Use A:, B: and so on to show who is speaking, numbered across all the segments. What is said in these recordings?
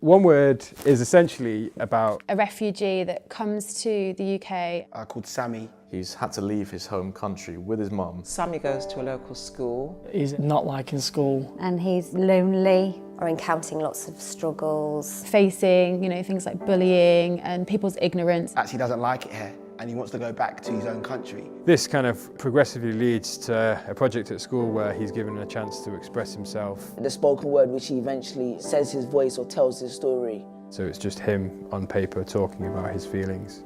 A: One Word is essentially about
B: a refugee that comes to the UK.
C: Called Sammy.
D: He's had to leave his home country with his mum.
E: Sammy goes to a local school.
F: He's not liking school.
G: And he's lonely. Or encountering lots of struggles.
B: Facing, things like bullying and people's ignorance.
C: Actually doesn't like it here and he wants to go back to his own country.
A: This kind of progressively leads to a project at school where he's given a chance to express himself.
E: The spoken word, which he eventually says his voice or tells his story.
A: So it's just him on paper talking about his feelings.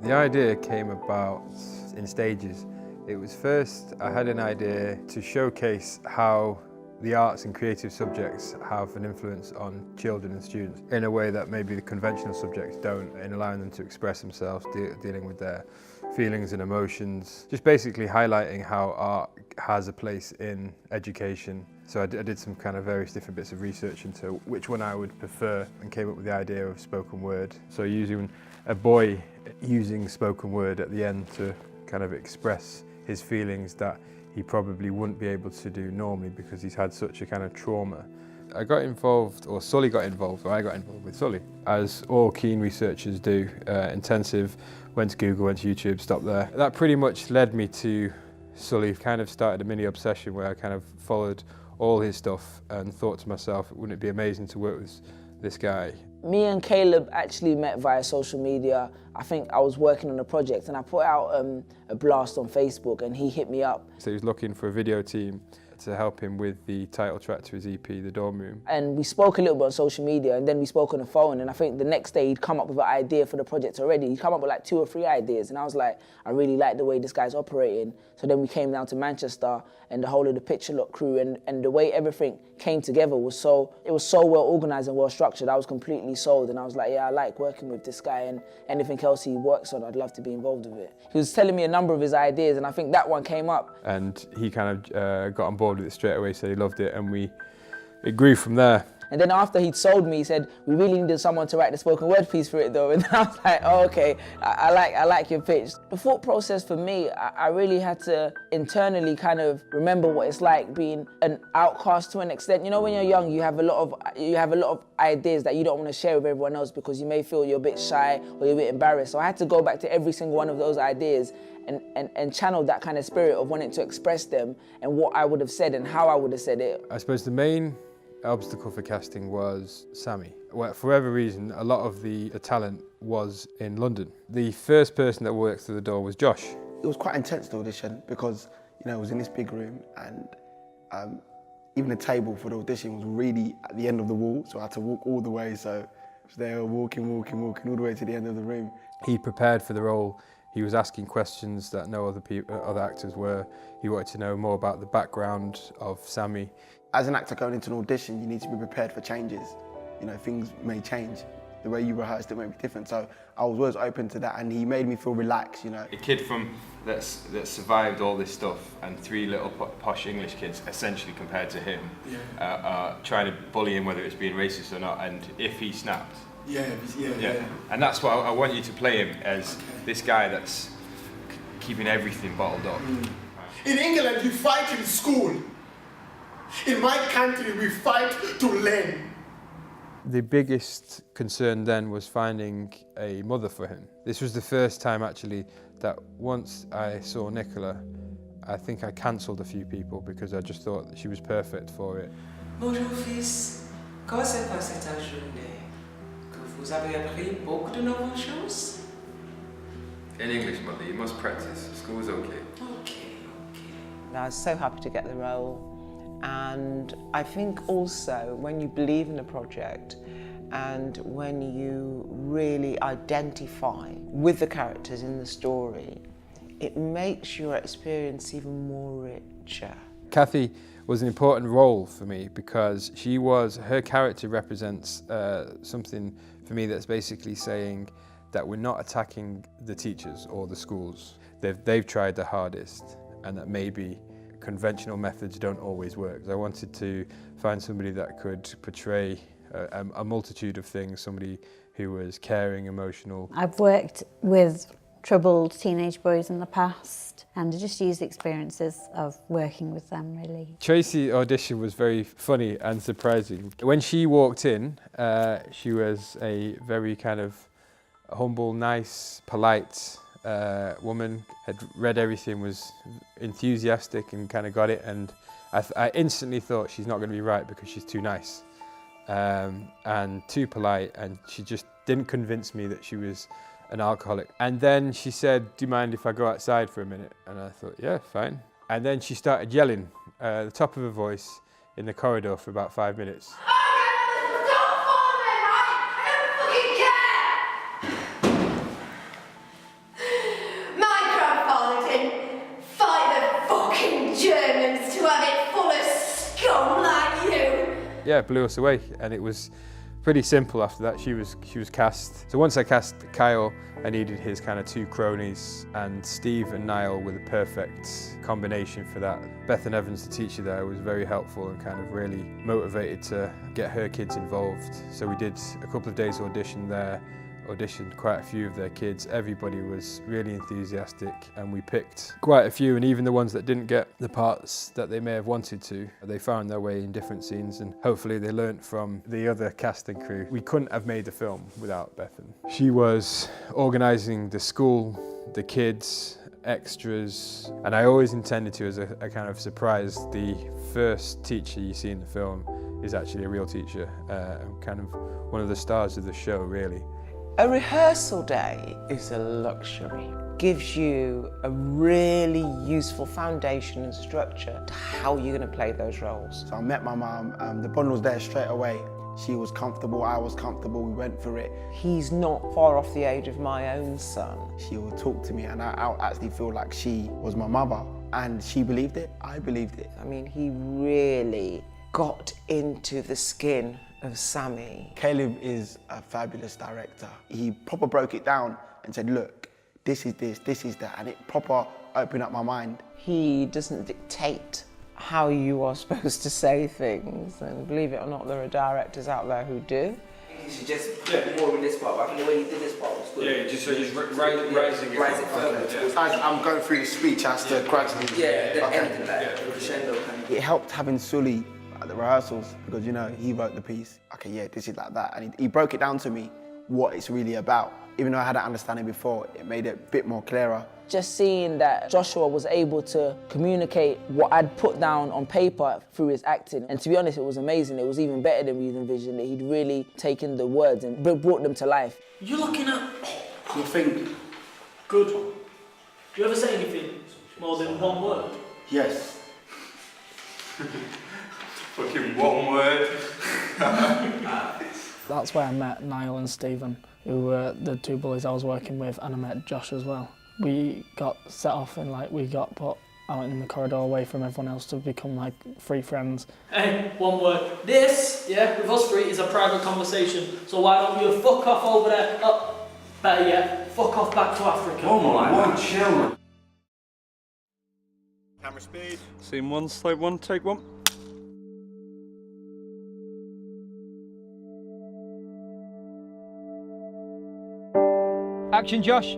A: The idea came about in stages. It was first, I had an idea to showcase how the arts and creative subjects have an influence on children and students in a way that maybe the conventional subjects don't, in allowing them to express themselves, dealing with their feelings and emotions. Just basically highlighting how art has a place in education. So I did some kind of various different bits of research into which one I would prefer and came up with the idea of spoken word. So using a boy using spoken word at the end to kind of express his feelings that he probably wouldn't be able to do normally because he's had such a kind of trauma. I got involved, or Sully got involved, or I got involved with Sully, as all keen researchers do. Intensive, went to Google, went to YouTube, stopped there. That pretty much led me to Sully. Kind of started a mini obsession where I kind of followed all his stuff and thought to myself, wouldn't it be amazing to work with this guy?
E: Me and Caleb actually met via social media. I think I was working on a project and I put out a blast on Facebook and he hit me up.
A: So he was looking for a video team to help him with the title track to his EP, The Dorm Room.
E: And we spoke a little bit on social media and then we spoke on the phone, and I think the next day he'd come up with an idea for the project already. He'd come up with like 2 or 3 ideas and I was like, I really like the way this guy's operating. So then we came down to Manchester and the whole of the Picture Lock crew, and the way everything came together was so well organised and well structured. I was completely sold and I was like, yeah, I like working with this guy, and anything else he works on, I'd love to be involved with it. He was telling me a number of his ideas and I think that one came up.
A: And he kind of got on board with it straight away, said he loved it, and it grew from there.
E: And then after he'd sold me, he said, we really needed someone to write the spoken word piece for it though. And I was like, oh, okay, I like your pitch. The thought process for me, I really had to internally kind of remember what it's like being an outcast to an extent. You know, when you're young, you have a lot of ideas that you don't want to share with everyone else because you may feel you're a bit shy or you're a bit embarrassed. So I had to go back to every single one of those ideas and channel that kind of spirit of wanting to express them and what I would have said and how I would have said it.
A: I suppose the main obstacle for casting was Sammy. Well, for whatever reason, a lot of the talent was in London. The first person that walked through the door was Josh.
C: It was quite intense, the audition, because it was in this big room and even the table for the audition was really at the end of the wall, so I had to walk all the way, so I was there walking all the way to the end of the room.
A: He prepared for the role. He was asking questions that no other actors were. He wanted to know more about the background of Sammy.
C: As an actor going into an audition, you need to be prepared for changes. Things may change. The way you rehearsed it may be different. So I was always open to that, and he made me feel relaxed, A
A: kid that survived all this stuff, and 3 little posh English kids, essentially compared to him, trying to bully him, whether it's being racist or not, and if he snapped.
C: Yeah.
A: And that's what I want you to play him as, this guy that's keeping everything bottled up.
H: In England, you fight in school. In my country, we fight to learn.
A: The biggest concern then was finding a mother for him. This was the first time actually that once I saw Nicola, I think I cancelled a few people because I just thought that she was perfect for it.
I: Bonjour fils, comment s'est passée ta journée? Que vous avez appris beaucoup de nouvelles choses?
A: In English, mother, you must practice. School's okay.
I: Okay.
E: I was so happy to get the role. And I think also when you believe in a project and when you really identify with the characters in the story, it makes your experience even more richer.
A: Kathy was an important role for me because her character represents something for me that's basically saying that we're not attacking the teachers or the schools. They've tried their hardest, and that maybe conventional methods don't always work. I wanted to find somebody that could portray a multitude of things, somebody who was caring, emotional.
G: I've worked with
J: troubled teenage boys in the past, and I just used the experiences of working with them, really.
A: Tracy's audition was very funny and surprising. When she walked in, she was a very kind of humble, nice, polite woman, had read everything, was enthusiastic and kind of got it, and I instantly thought she's not going to be right because she's too nice and too polite, and she just didn't convince me that she was an alcoholic. And then she said, "Do you mind if I go outside for a minute?" And I thought, yeah, fine. And then she started yelling at the top of her voice in the corridor for about 5 minutes. Yeah, it blew us away, and it was pretty simple after that. She was cast. So once I cast Kyle, I needed his kind of two cronies, and Steve and Niall were the perfect combination for that. Bethan Evans, the teacher there, was very helpful and kind of really motivated to get her kids involved. So we did a couple of days audition there, auditioned quite a few of their kids. Everybody was really enthusiastic, and we picked quite a few, and even the ones that didn't get the parts that they may have wanted to, they found their way in different scenes, and hopefully they learnt from the other cast and crew. We couldn't have made the film without Bethan. She was organising the school, the kids, extras, and I always intended to, as a kind of surprise, the first teacher you see in the film is actually a real teacher, kind of one of the stars of the show, really.
I: A rehearsal day is a luxury. Gives you a really useful foundation and structure to how you're going to play those roles.
C: So I met my mum, the bond was there straight away. She was comfortable, I was comfortable, we went for it.
I: He's not far off the age of my own son.
C: She would talk to me, and I actually feel like she was my mother, and she believed it, I believed it.
I: I mean, he really got into the skin of Sammy.
C: Caleb is a fabulous director. He proper broke it down and said, look, this is this, this is that, and it proper opened up my mind.
I: He doesn't dictate how you are supposed to say things, and believe it or not, there are directors out there who do.
K: You should just put more in this part, but I think the way you did this part was good.
A: Yeah, just rising it.
K: Rise it further.
C: As I'm going through the speech, I have to gradually...
K: Yeah, the ending, like crescendo kind of.
C: It helped having Sully at the rehearsals, because, you know, he wrote the piece. Okay, yeah, this is like that. And he broke it down to me, what it's really about. Even though I had that understanding before, it made it a bit more clearer.
E: Just seeing that Joshua was able to communicate what I'd put down on paper through his acting. And to be honest, it was amazing. It was even better than we envisioned. He'd really taken the words and brought them to life.
F: You're looking at...
C: You think?
F: Good. Do you ever say anything more than one word?
C: Yes.
A: Fucking one word.
F: That's where I met Niall and Stephen, who were the two bullies I was working with, and I met Josh as well. We got set off and we got put out in the corridor away from everyone else to become free friends. Hey, one word. This, yeah, with us three is a private conversation, so why don't you fuck off over there? Oh, better yet, fuck off back to Africa.
L: Oh my God, chill, man.
M: Camera speed. Scene one, slide one, take one.
N: Action, Josh.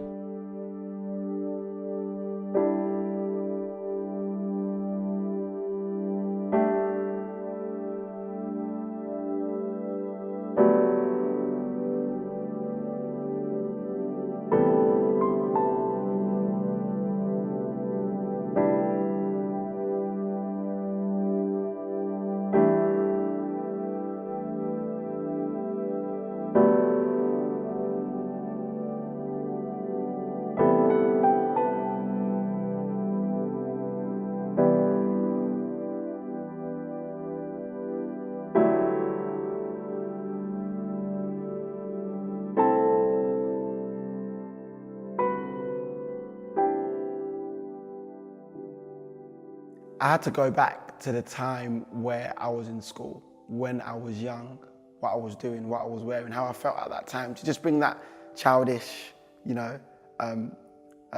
C: I had to go back to the time where I was in school, when I was young, what I was doing, what I was wearing, how I felt at that time, to just bring that childish, you know,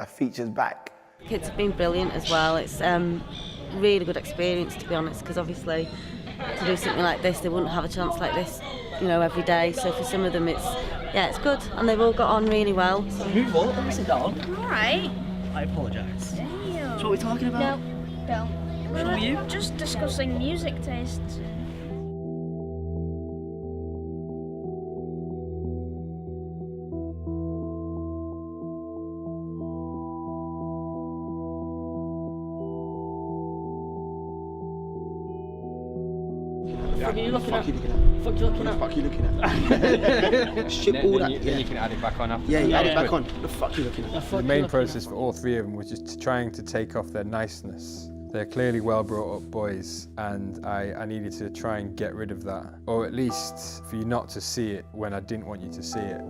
C: features back.
J: Kids have been brilliant as well. It's really good experience, to be honest, because obviously to do something like this, they wouldn't have a chance like this, you know, every day. So for some of them, it's
L: Yeah, it's good, and they've all got on really well.
N: Move on, let me sit down.
L: All right.
N: I apologise.
L: Damn.
N: So what are we talking about?
L: No,
N: So are you?
L: just discussing music tastes.
N: What are you looking at?
C: What the fuck are you looking at? Ship all that.
A: Then you can add it back on after.
C: Yeah, you add it back on. What the fuck are you looking at?
A: The main process for all three of them was just trying to take off their niceness. They're clearly well brought up boys, and I needed to try and get rid of that, or at least for you not to see it when I didn't want you to see it.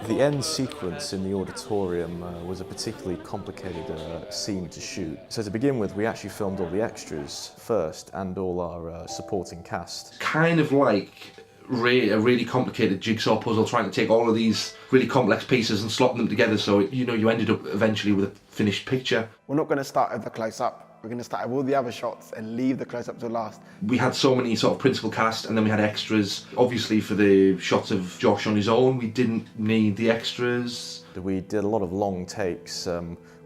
D: The end sequence in the auditorium was a particularly complicated scene to shoot. So to begin with, we actually filmed all the extras first and all our supporting cast.
O: Kind of like a really complicated jigsaw puzzle, trying to take all of these really complex pieces and slot them together so you ended up eventually with a finished picture.
C: We're not going to start with the close-up. We're going to start with all the other shots and leave the close-up to last.
O: We had so many sort of principal cast, and then we had extras. Obviously for the shots of Josh on his own, we didn't need the extras.
D: We did a lot of long takes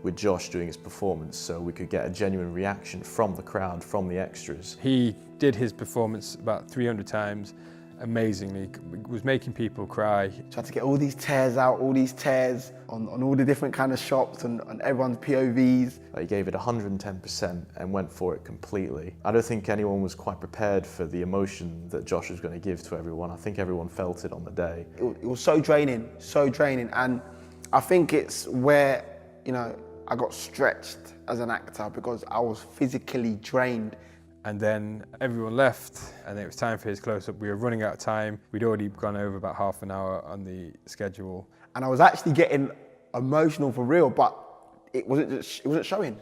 D: with Josh doing his performance so we could get a genuine reaction from the crowd, from the extras.
A: He did his performance about 300 times. Amazingly, was making people cry.
C: Tried to get all these tears out, all these tears on all the different kind of shots and on everyone's POVs.
D: He gave it 110% and went for it completely. I don't think anyone was quite prepared for the emotion that Josh was going to give to everyone. I think everyone felt it on the day.
C: It was so draining, and I think it's where, I got stretched as an actor because I was physically drained.
A: And then everyone left, and it was time for his close-up. We were running out of time. We'd already gone over about half an hour on the schedule.
C: And I was actually getting emotional for real, but it wasn't showing.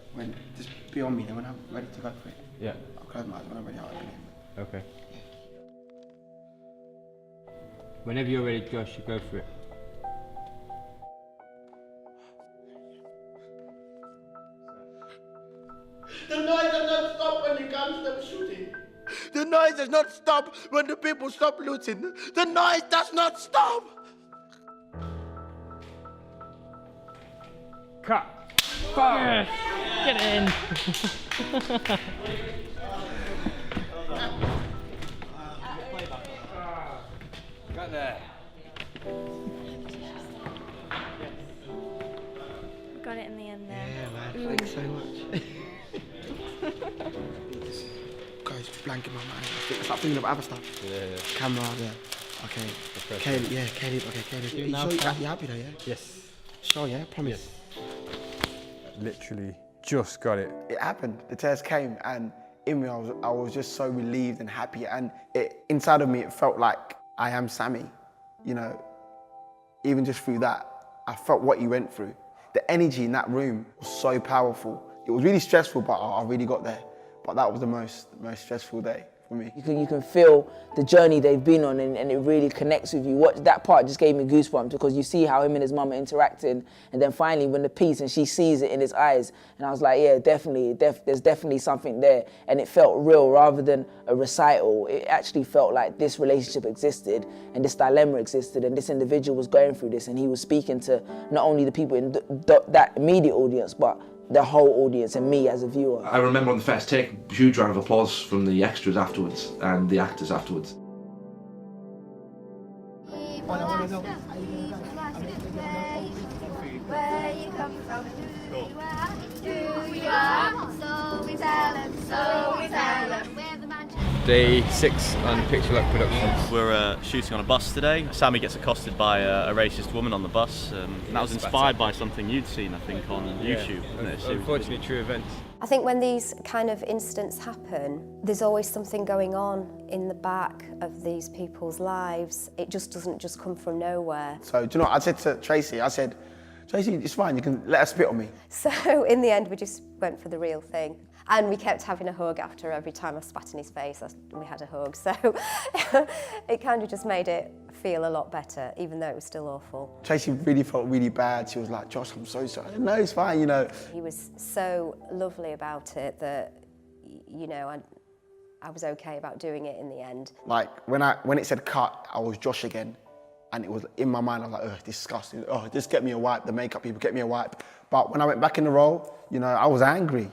C: Just be on me, then when I'm ready to go for it.
A: Yeah.
C: I'll close my eyes when I'm ready, I'll open it.
A: Okay. Whenever you're ready, Josh, you go for it.
H: The noise does not stop when the guns stop shooting. The noise does not stop when the people stop looting. The noise does not stop.
F: Cut. Fire. Get in.
A: Got there.
L: Got it in the end there.
C: Yeah, man. Thanks so much. Guys, blank in my mind. I start thinking of other stuff.
A: Yeah.
C: Camera, yeah. Okay. Caleb, yeah, Caleb. Okay, Caleb. You happy though, yeah?
A: Yes.
C: Sure, yeah, promise.
A: Yes. Literally just got it.
C: It happened. The tears came, and in me, I was just so relieved and happy. And inside of me, it felt like I am Sammy. Even just through that, I felt what he went through. The energy in that room was so powerful. It was really stressful, but I really got there. But that was the most stressful day for me.
E: You can feel the journey they've been on, and it really connects with you. That part just gave me goosebumps because you see how him and his mum are interacting, and then finally when the piece and she sees it in his eyes, and I was like, yeah, definitely, there's definitely something there, and it felt real rather than a recital. It actually felt like this relationship existed, and this dilemma existed, and this individual was going through this, and he was speaking to not only the people in that immediate audience, but the whole audience and me as a viewer.
O: I remember on the first take, huge round of applause from the extras afterwards and the actors afterwards.
P: Where you come from, who you are, so we tell them, so we tell them. We're the Manchester.
A: Day 6 on Picture Lock Productions.
Q: We're shooting on a bus today. Sammy gets accosted by a racist woman on the bus, and that was inspired by something you'd seen, I think, on YouTube. Wasn't it?
A: Unfortunately, true events.
G: I think when these kind of incidents happen, there's always something going on in the back of these people's lives. It just doesn't just come from nowhere.
C: So, do you know what I said to Tracy? I said, Tracy, it's fine, you can let her spit on me.
G: So in the end, we just went for the real thing. And we kept having a hug every time I spat in his face, we had a hug. So it kind of just made it feel a lot better, even though it was still awful.
C: Tracy really felt really bad. She was like, Josh, I'm so sorry. No, it's fine, you know.
G: He was so lovely about it that, you know, I was okay about doing it in the end.
C: Like, when it said cut, I was Josh again. And it was in my mind, I was like, ugh, disgusting. Oh, just get me a wipe. The makeup people, get me a wipe. But when I went back in the role, you know, I was angry.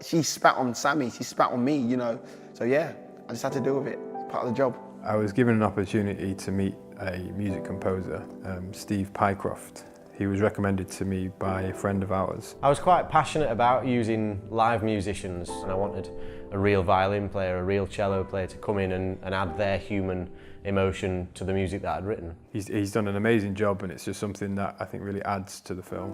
C: She spat on Sammy, she spat on me, you know. So yeah, I just had to deal with it. It's part of the job.
A: I was given an opportunity to meet a music composer, Steve Pycroft. He was recommended to me by a friend of ours.
R: I was quite passionate about using live musicians, and I wanted a real violin player, a real cello player to come in and add their human emotion to the music that I'd written.
A: He's done an amazing job, and it's just something that I think really adds to the film.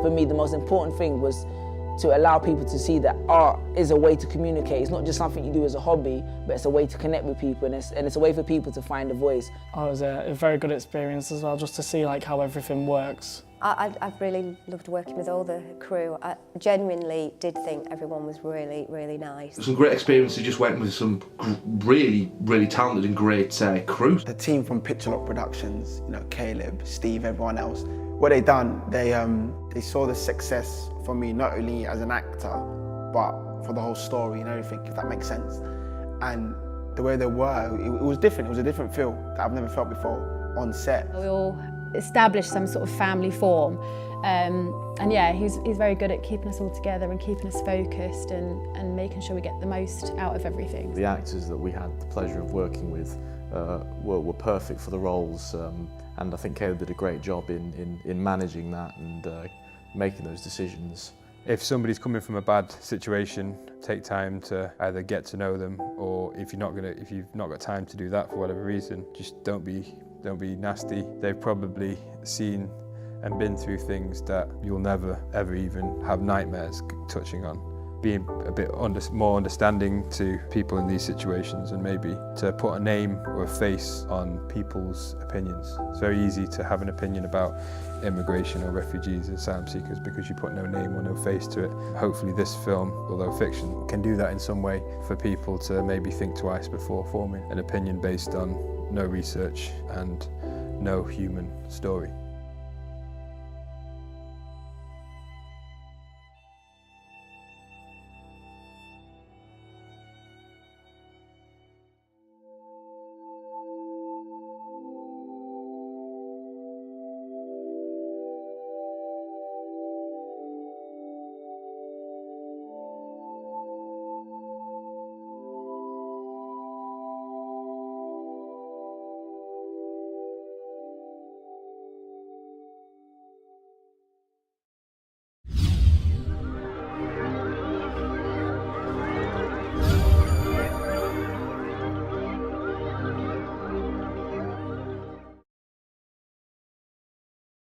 E: For me, the most important thing was to allow people to see that art is a way to communicate. It's not just something you do as a hobby, but it's a way to connect with people, and it's a way for people to find a voice.
F: It was a very good experience as well, just to see like how everything works.
G: I've really loved working with all the crew. I genuinely did think everyone was really, really nice.
O: Some great experiences, just went with some really, really talented and great crew.
C: The team from Picture Lock Productions, you know, Caleb, Steve, everyone else, what they done, they saw the success for me, not only as an actor, but for the whole story and everything, if that makes sense. And the way they were, it was different. It was a different feel that I've never felt before on set.
B: We all established some sort of family form. And yeah, he's very good at keeping us all together and keeping us focused and making sure we get the most out of everything.
D: The actors that we had the pleasure of working with were perfect for the roles, and I think Caleb did a great job in managing that and making those decisions.
A: If somebody's coming from a bad situation, take time to either get to know them, or if you've not got time to do that for whatever reason, just don't be nasty. They've probably seen and been through things that you'll never ever even have nightmares touching on. Being a bit more understanding to people in these situations, and maybe to put a name or a face on people's opinions. It's very easy to have an opinion about immigration or refugees and asylum seekers because you put no name or no face to it. Hopefully this film, although fiction, can do that in some way for people to maybe think twice before forming an opinion based on no research and no human story.